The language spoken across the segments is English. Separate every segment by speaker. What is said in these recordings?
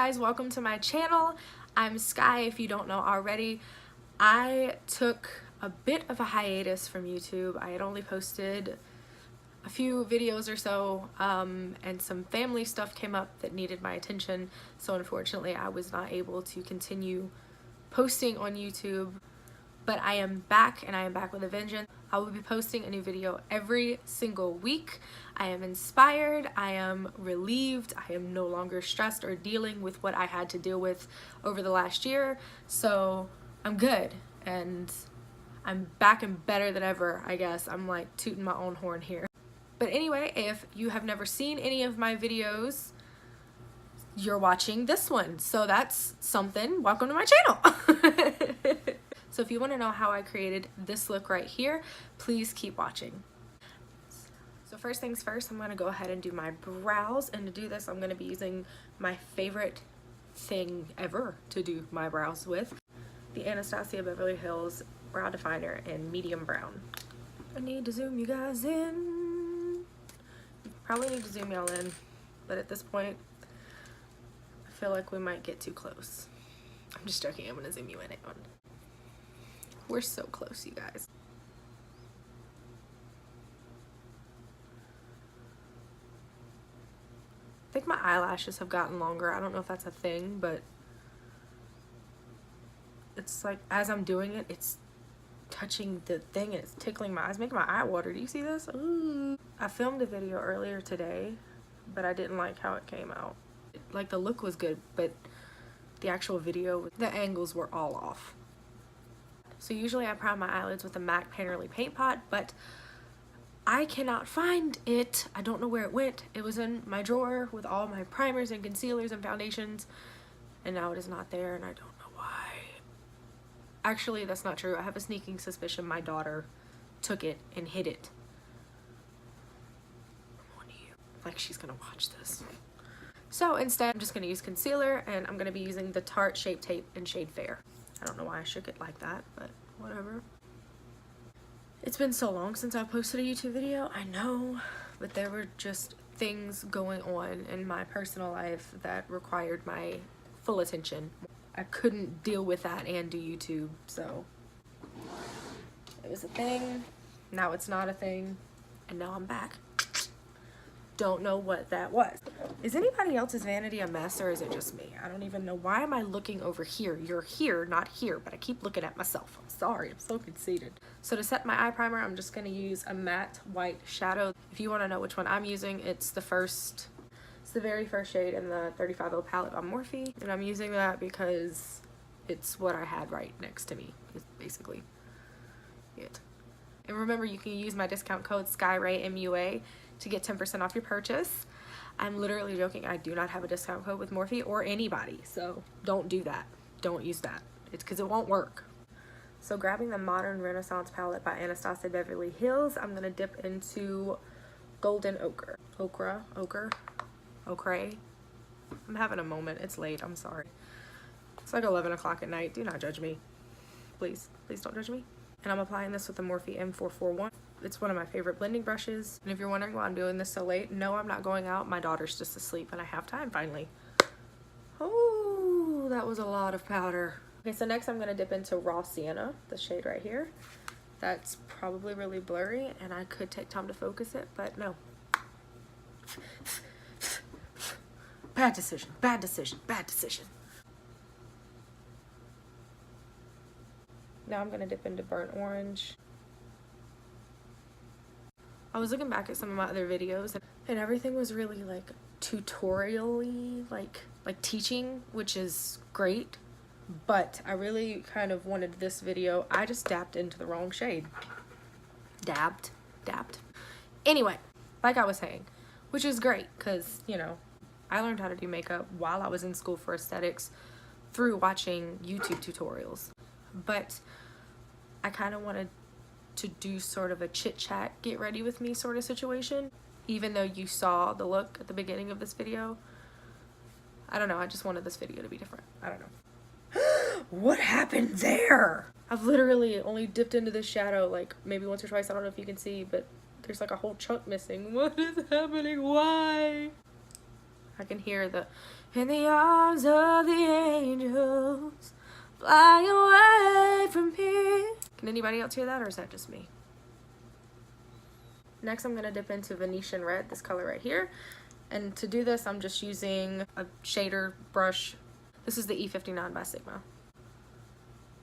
Speaker 1: guys, welcome to my channel. I'm Sky, if you don't know already. I took a bit of a hiatus from YouTube. I had only posted a few videos or so, and some family stuff came up that needed my attention, so unfortunately I was not able to continue posting on YouTube. But I am back, and I am back with a vengeance. I will be posting a new video every single week. I am inspired, I am relieved, I am no longer stressed or dealing with what I had to deal with over the last year. So I'm good, and I'm back and better than ever, I guess. I'm like tooting my own horn here. But anyway, if you have never seen any of my videos, you're watching this one. So that's something. Welcome to my channel. So if you want to know how I created this look right here, please keep watching. So first things first, I'm going to go ahead and do my brows. And to do this, I'm going to be using my favorite thing ever to do my brows with, the Anastasia Beverly Hills Brow Definer in medium brown. I need to zoom you guys in. Probably need to zoom y'all in, but at this point, I feel like we might get too close. I'm just joking, I'm going to zoom you in. We're so close, you guys. I think my eyelashes have gotten longer. I don't know if that's a thing, but it's like as I'm doing it, it's touching the thing and it's tickling my eyes, making my eye water. Do you see this? Ooh. I filmed a video earlier today, but I didn't like how it came out. Like the look was good, but the actual video, the angles were all off. So usually I prime my eyelids with a MAC Painterly paint pot, but I cannot find it. I don't know where it went. It was in my drawer with all my primers and concealers and foundations, and now it is not there, and I don't know why. Actually, that's not true. I have a sneaking suspicion my daughter took it and hid it. Like she's gonna watch this. So instead, I'm just gonna use concealer, and I'm gonna be using the Tarte Shape Tape in shade Fair. I don't know why I shook it like that, but whatever. It's been so long since I posted a YouTube video, I know, but there were just things going on in my personal life that required my full attention. I couldn't deal with that and do YouTube, so it was a thing, now it's not a thing, and now I'm back. Don't know what that was. Is anybody else's vanity a mess, or is it just me? I don't even know. Why am I looking over here? You're here, not here, but I keep looking at myself. I'm sorry, I'm so conceited. So to set my eye primer, I'm just gonna use a matte white shadow. If you wanna know which one I'm using, it's the very first shade in the 35O palette by Morphe. And I'm using that because it's what I had right next to me, is basically it. And remember, you can use my discount code SKYRAYMUA to get 10% off your purchase. I'm literally joking. I do not have a discount code with Morphe or anybody, so don't do that. Don't use that. It's because it won't work. So grabbing the Modern Renaissance palette by Anastasia Beverly Hills, I'm gonna dip into Golden Ochre. Ochre. I'm having a moment. It's late. I'm sorry. It's like 11 o'clock at night. Do not judge me. Please don't judge me. And I'm applying this with the Morphe M441. It's one of my favorite blending brushes. And if you're wondering why I'm doing this so late, no, I'm not going out. My daughter's just asleep and I have time finally. Oh, that was a lot of powder. Okay, so next I'm gonna dip into Raw Sienna, the shade right here. That's probably really blurry and I could take time to focus it, but no. Bad decision, bad decision, bad decision. Now I'm gonna dip into Burnt Orange. I was looking back at some of my other videos and everything was really like tutorial-y, like teaching, which is great, but I really kind of wanted this video. I just dabbed into the wrong shade. Dabbed. Anyway, like I was saying, which is great because, you know, I learned how to do makeup while I was in school for aesthetics through watching YouTube tutorials, but I kind of wanted to do sort of a chit chat, get ready with me sort of situation, even though you saw the look at the beginning of this video. I don't know, I just wanted this video to be different. I don't know. What happened there? I've literally only dipped into this shadow like maybe once or twice. I don't know if you can see, but there's like a whole chunk missing. What is happening? Why? I can hear the In the arms of the angels, fly away from me. Can anybody else hear that, or is that just me? Next, I'm gonna dip into Venetian Red, this color right here. And to do this, I'm just using a shader brush. This is the E59 by Sigma.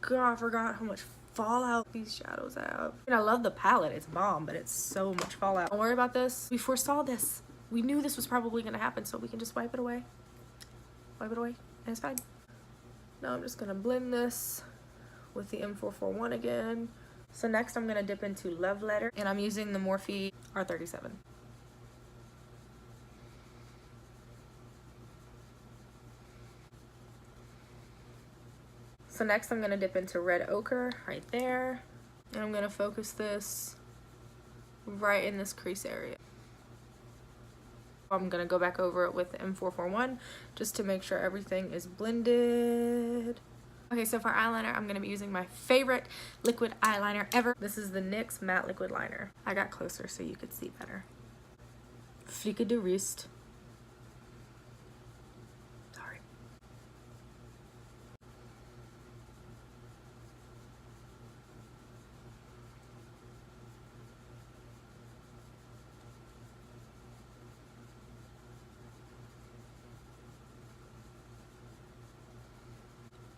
Speaker 1: God, I forgot how much fallout these shadows have. And I love the palette, it's bomb, but it's so much fallout. Don't worry about this. We foresaw this. We knew this was probably gonna happen, so we can just wipe it away. Wipe it away, and it's fine. Now I'm just gonna blend this with the M441 again. So next I'm gonna dip into Love Letter, and I'm using the Morphe R37. So next I'm gonna dip into Red Ochre right there, and I'm gonna focus this right in this crease area. I'm gonna go back over it with the M441 just to make sure everything is blended. Okay, so for eyeliner, I'm gonna be using my favorite liquid eyeliner ever. This is the NYX Matte Liquid Liner. I got closer so you could see better. Flick de wrist. Sorry.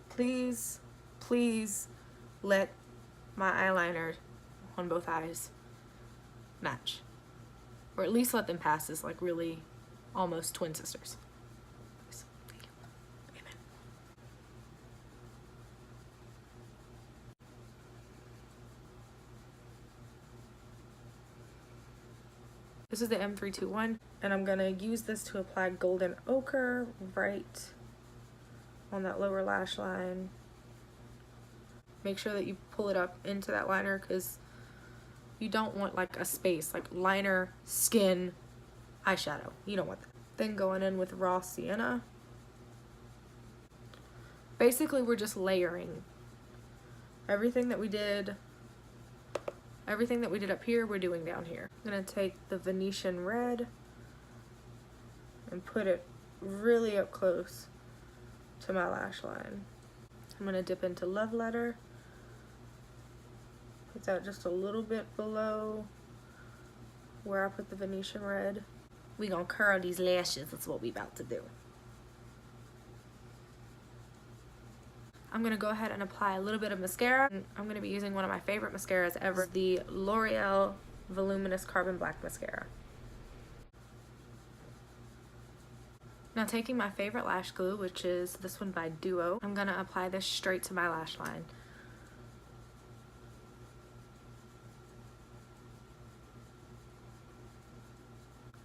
Speaker 1: Please, please let my eyeliner on both eyes match. Or at least let them pass as like really almost twin sisters. Please. Thank you. Amen. This is the M321, and I'm gonna use this to apply golden ochre right on that lower lash line. Make sure that you pull it up into that liner because you don't want like a space, like liner, skin, eyeshadow. You don't want that. Then going in with raw sienna. Basically, we're just layering. Everything that we did up here, we're doing down here. I'm gonna take the Venetian Red and put it really up close to my lash line. I'm gonna dip into Love Letter. Put that just a little bit below where I put the Venetian Red. We gonna curl these lashes, that's what we about to do. I'm gonna go ahead and apply a little bit of mascara. I'm gonna be using one of my favorite mascaras ever, the L'Oreal Voluminous Carbon Black Mascara. Now taking my favorite lash glue, which is this one by Duo, I'm gonna apply this straight to my lash line.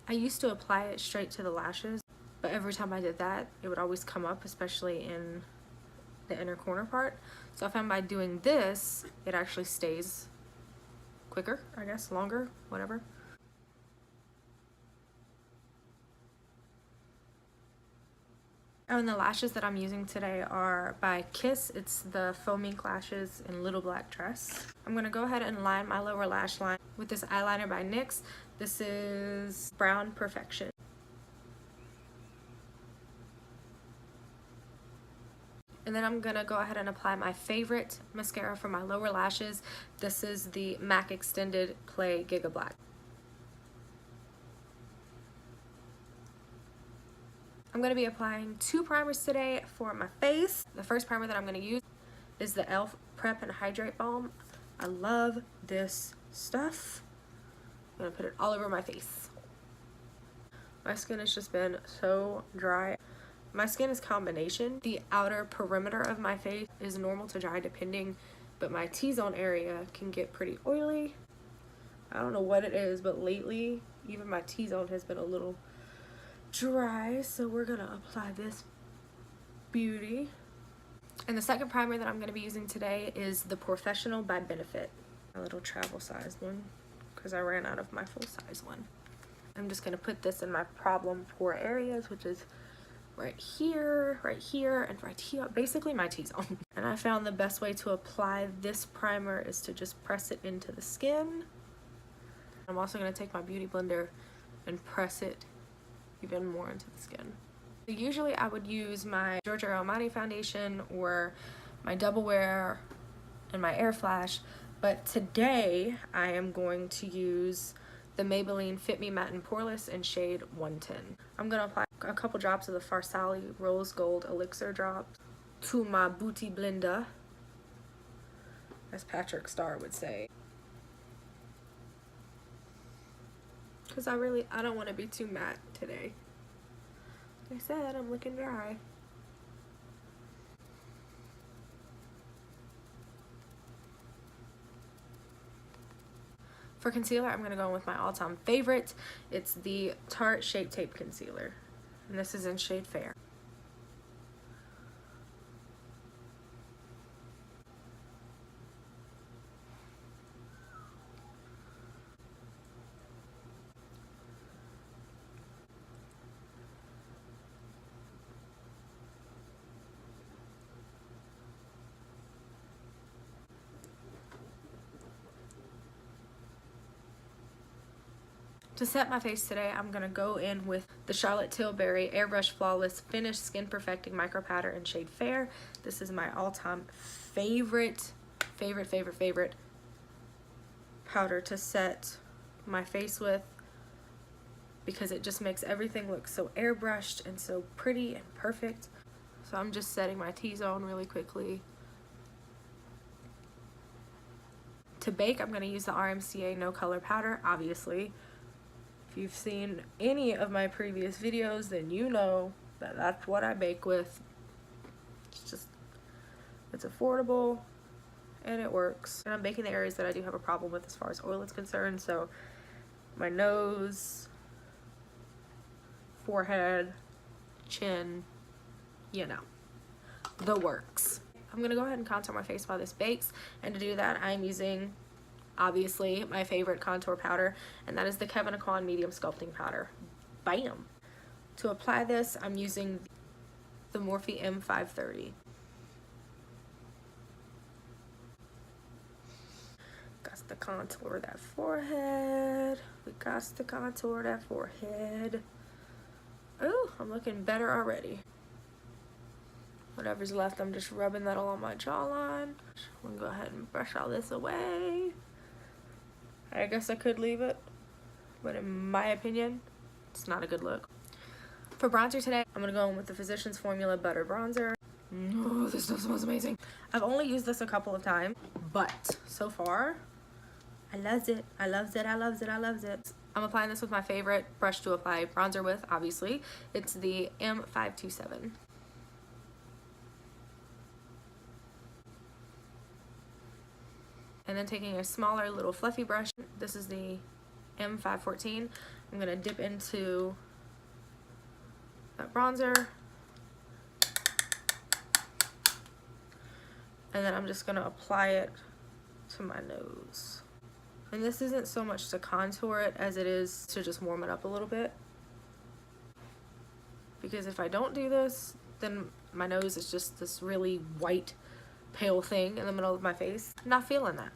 Speaker 1: I used to apply it straight to the lashes, but every time I did that, it would always come up, especially in the inner corner part. So I found by doing this, it actually stays quicker, I guess, longer, whatever. And the lashes that I'm using today are by Kiss. It's the Faux Mink lashes in Little Black Dress. I'm gonna go ahead and line my lower lash line with this eyeliner by NYX. This is Brown Perfection. And then I'm gonna go ahead and apply my favorite mascara for my lower lashes. This is the MAC Extended Play Gigablack. I'm going to be applying 2 primers today for my face. The first primer that I'm going to use is the e.l.f. Prep and Hydrate Balm. I love this stuff. I'm going to put it all over my face. My skin has just been so dry. My skin is combination. The outer perimeter of my face is normal to dry depending, but my T-zone area can get pretty oily. I don't know what it is, but lately even my T-zone has been a little dry, so we're gonna apply this beauty. And the second primer that I'm gonna be using today is the POREfessional by Benefit, a little travel size one because I ran out of my full size one. I'm just gonna put this in my problem pore areas, which is right here, and right here, basically my T-zone. And I found the best way to apply this primer is to just press it into the skin. I'm also gonna take my beauty blender and press it even more into the skin. Usually I would use my Giorgio Armani foundation or my Double Wear and my Air Flash, but today I am going to use the Maybelline Fit Me Matte and Poreless in shade 110. I'm going to apply a couple drops of the Farsali Rose Gold Elixir drops to my booty blender, as Patrick Starr would say. Because I don't want to be too matte today. Like I said, I'm looking dry. For concealer, I'm going to go in with my all-time favorite. It's the Tarte Shape Tape Concealer. And this is in shade Fair. To set my face today, I'm going to go in with the Charlotte Tilbury Airbrush Flawless Finish Skin Perfecting Micro Powder in shade Fair. This is my all-time favorite powder to set my face with, because it just makes everything look so airbrushed and so pretty and perfect. So I'm just setting my T-zone really quickly. To bake, I'm going to use the RMCA No Color Powder, obviously. If you've seen any of my previous videos, then you know that that's what I bake with. It's affordable and it works. And I'm baking the areas that I do have a problem with as far as oil is concerned. So my nose, forehead, chin, you know, the works. I'm going to go ahead and contour my face while this bakes. And to do that, I'm using, obviously, my favorite contour powder, and that is the Kevyn Aucoin Medium Sculpting Powder. Bam! To apply this, I'm using the Morphe M530. Got to contour that forehead. We got to contour that forehead. Oh, I'm looking better already. Whatever's left, I'm just rubbing that all on my jawline. I'm gonna go ahead and brush all this away. I guess I could leave it, but in my opinion, it's not a good look. For bronzer today, I'm gonna go in with the Physicians Formula Butter Bronzer. Oh, this stuff smells amazing. I've only used this a couple of times, but so far, I loved it. I loved it, I loved it, I loved it. I'm applying this with my favorite brush to apply bronzer with, obviously. It's the M527. And then taking a smaller little fluffy brush, this is the M514, I'm going to dip into that bronzer. And then I'm just going to apply it to my nose. And this isn't so much to contour it as it is to just warm it up a little bit. Because if I don't do this, then my nose is just this really white, pale thing in the middle of my face. I'm not feeling that.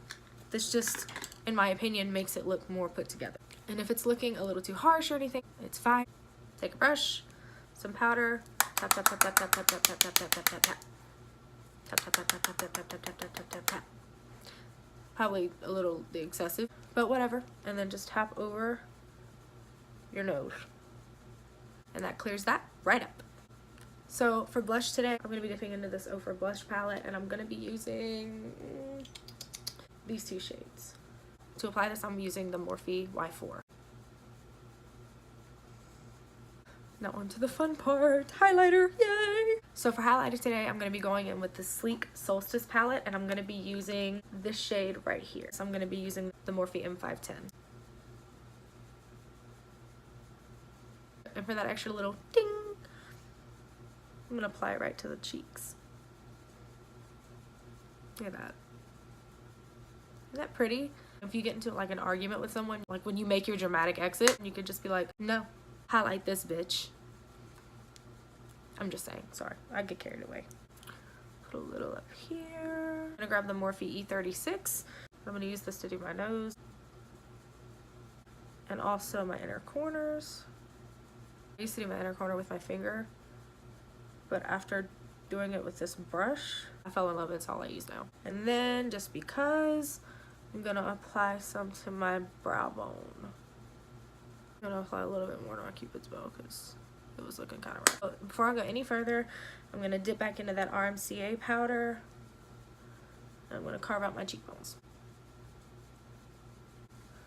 Speaker 1: This just, in my opinion, makes it look more put together. And if it's looking a little too harsh or anything, it's fine. Take a brush, some powder, tap tap tap tap tap tap tap tap tap tap tap tap tap. Tap tap tap tap tap tap tap tap tap tap tap tap. Probably a little excessive, but whatever. And then just tap over your nose. And that clears that right up. So for blush today, I'm going to be dipping into this Ofra blush palette, and I'm going to be using these two shades. To apply this, I'm using the Morphe Y4. Now on to the fun part, highlighter, yay! So for highlighter today, I'm going to be going in with the Sleek Solstice palette, and I'm going to be using this shade right here. So I'm going to be using the Morphe M510. And for that extra little ding, I'm going to apply it right to the cheeks. Look at that. Isn't that pretty? If you get into like an argument with someone, like when you make your dramatic exit, you could just be like, no, highlight this bitch. I'm just saying, sorry, I get carried away. Put a little up here. I'm gonna grab the Morphe E36. I'm gonna use this to do my nose. And also my inner corners. I used to do my inner corner with my finger, but after doing it with this brush, I fell in love. It's all I use now. And then, just because, I'm gonna apply some to my brow bone. I'm gonna apply a little bit more to my Cupid's bow because it was looking kind of rough. But before I go any further, I'm gonna dip back into that RMCA powder. I'm gonna carve out my cheekbones.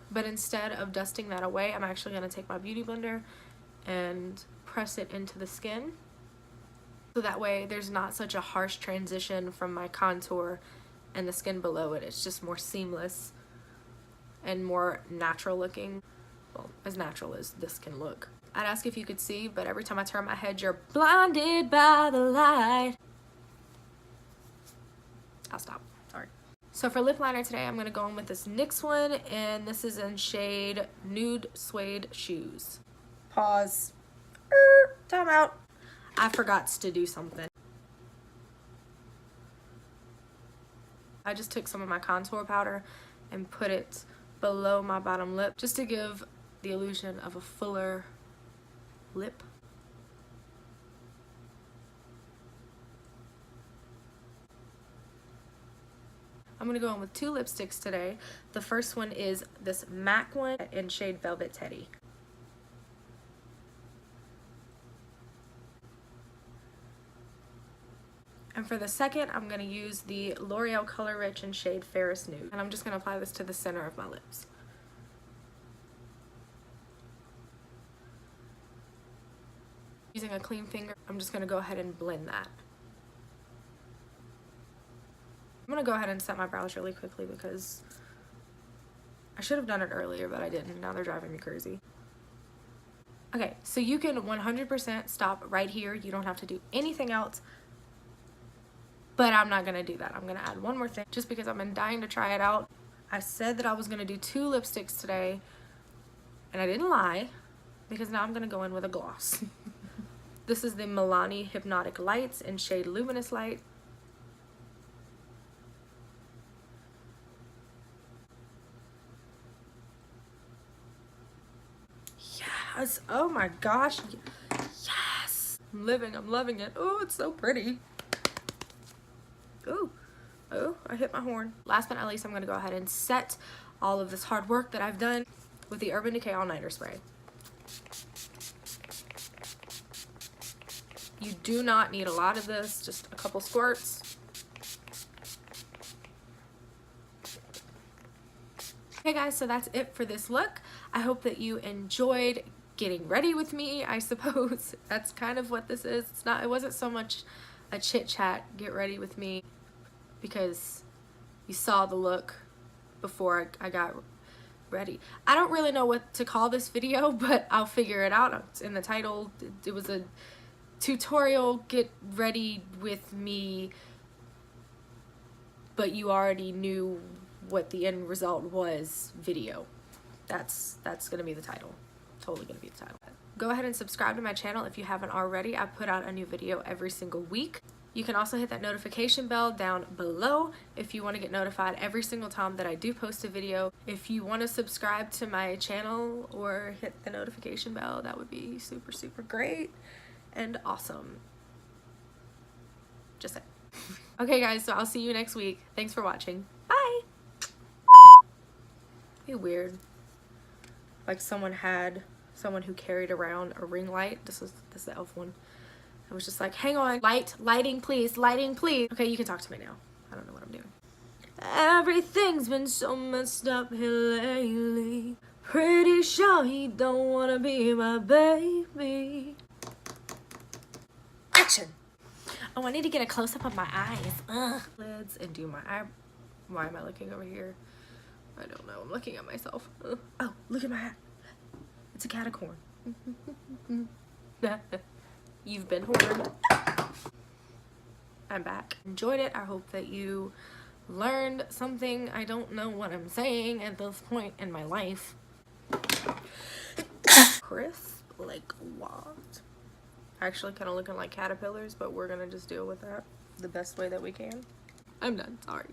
Speaker 1: But instead of dusting that away, I'm actually gonna take my beauty blender and press it into the skin. So that way there's not such a harsh transition from my contour and the skin below it. It's just more seamless and more natural looking. Well, as natural as this can look. I'd ask if you could see, but every time I turn my head, you're blinded by the light. I'll stop. Sorry. So for lip liner today, I'm going to go in with this NYX one, and this is in shade Nude Suede Shoes. Pause. Time out. I forgot to do something. I just took some of my contour powder and put it below my bottom lip just to give the illusion of a fuller lip. I'm gonna go in with two lipsticks today. The first one is this MAC one in shade Velvet Teddy. And for the second, I'm gonna use the L'Oreal Color Rich in shade Ferris Nude. And I'm just gonna apply this to the center of my lips. Using a clean finger, I'm just gonna go ahead and blend that. I'm gonna go ahead and set my brows really quickly because I should have done it earlier, but I didn't. Now they're driving me crazy. Okay, so you can 100% stop right here. You don't have to do anything else, but I'm not gonna do that. I'm gonna add one more thing just because I've been dying to try it out. I said that I was gonna do two lipsticks today, and I didn't lie because now I'm gonna go in with a gloss. This is the Milani Hypnotic Lights in shade Luminous Light. Yes! Oh my gosh! Yes! I'm loving it. Oh, it's so pretty. Ooh. Oh, I hit my horn. Last but not least, I'm gonna go ahead and set all of this hard work that I've done with the Urban Decay All-Nighter Spray. You do not need a lot of this, just a couple squirts. Okay guys, so that's it for this look. I hope that you enjoyed getting ready with me, I suppose. That's kind of what this is. It wasn't so much a chit chat, get ready with me, because you saw the look before I got ready. I don't really know what to call this video, but I'll figure it out. It's in the title. It was a tutorial, get ready with me, but you already knew what the end result was video. That's gonna be the title. Totally gonna be the title. Go ahead and subscribe to my channel if you haven't already. I put out a new video every single week. You can also hit that notification bell down below if you want to get notified every single time that I do post a video. If you want to subscribe to my channel or hit the notification bell, that would be super, super great and awesome. Just saying. Okay guys, so I'll see you next week. Thanks for watching. Bye! Be weird. Like someone who carried around a ring light. This is the elf one. I was just like, hang on, lighting please, lighting please. Okay, you can talk to me now. I don't know what I'm doing. Everything's been so messed up here lately. Pretty sure he don't wanna be my baby. Action! Oh, I need to get a close-up of my eyes. Ugh. Lids and do my eye. Why am I looking over here? I don't know. I'm looking at myself. Ugh. Oh, look at my hat. It's a catacorn. You've been horned. I'm back. Enjoyed it. I hope that you learned something. I don't know what I'm saying at this point in my life. Crisp? Like what? Actually kind of looking like caterpillars, but we're gonna just deal with that the best way that we can. I'm done. Sorry.